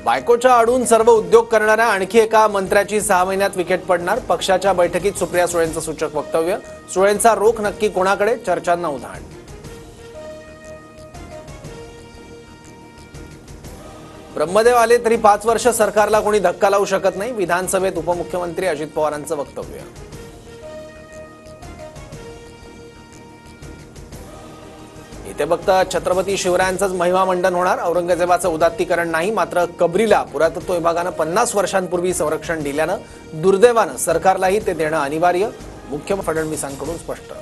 बायकोच्या आडून सर्व उद्योग करणाऱ्या आणखी एका मंत्र्याची 6 महिन्यात विकेट पडणार. पक्षाच्या बैठकीत सुप्रिया सुळेंचं सूचक वक्तव्य. सुळेंचा रोख नक्की कोणाकडे? चर्चांना उधाण. ब्रह्मदेव आले तरी 5 वर्ष सरकारला कोणी धक्का लावू शकत नाही. विधानसभेत उपमुख्यमंत्री अजित पवारांचं वक्तव्य. इथे फक्त छत्रपती शिवरायांचंच महिमा मंडन होणार. औरंगजेबाचं उदात्तीकरण नाही. मात्र कबरीला पुरातत्व विभागानं 50 वर्षांपूर्वी संरक्षण दिल्यानं दुर्दैवानं सरकारलाही ते देणं अनिवार्य. मुख्यमंत्री फडणवीसांकडून स्पष्ट.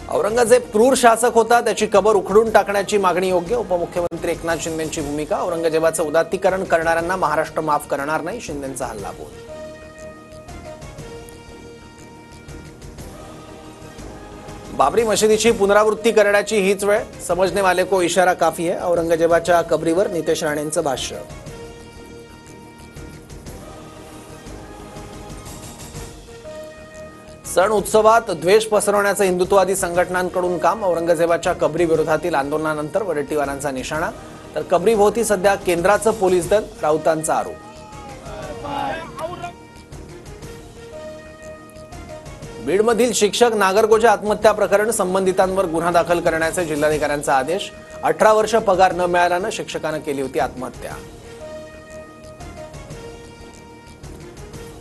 औरंगजेब क्रूर शासक होता, त्याची कबर उखडून टाकण्याची मागणी योग्य. उपमुख्यमंत्री एकनाथ शिंदेंची भूमिका. औरंगजेबाचं उदात्तीकरण करणाऱ्यांना महाराष्ट्र माफ करणार नाही. शिंदेंचा हल्लाबोल. बाबरी मशिदीची पुनरावृत्ती करण्याची हीच वेळ. समझने वाले को इशारा काफी है. औरंगजेबाच्या कबरीवर नितेश राणेंचं भाष्य. सण उत्सवात द्वेष पसरवण्याचं हिंदुत्ववादी संघटनांकडून काम. औरंगजेबाच्या कबरी विरोधातील आंदोलनानंतर वडेट्टीवारांचा निशाणा. तर कबरीभोवती सध्या केंद्राचं पोलीस दल. राऊतांचा आरोप. बीडमधील शिक्षक नागरगोजे आत्महत्या प्रकरण. संबंधितांवर गुन्हा दाखल करण्याचे जिल्हाधिकाऱ्यांचा आदेश. 18 वर्ष पगार न मिळाल्यानं शिक्षकानं केली होती आत्महत्या.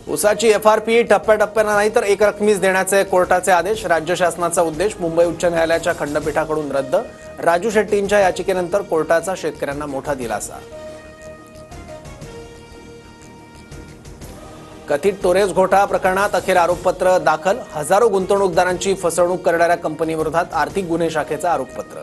ऊसाची एफआरपी टप्प्याटप्प्यानं नाही तर एक रकमीच देण्याचे कोर्टाचे आदेश. राज्य शासनाचा उद्देश मुंबई उच्च न्यायालयाच्या खंडपीठाकडून रद्द. राजू शेट्टींच्या याचिकेनंतर कोर्टाचा शेतकऱ्यांना मोठा दिलासा. कथित टोरेस घोटाळा प्रकरणात अखेर आरोपपत्र दाखल. हजारो गुंतवणूकदारांची फसवणूक करणाऱ्या कंपनीविरोधात आर्थिक गुन्हे शाखेचं आरोपपत्र.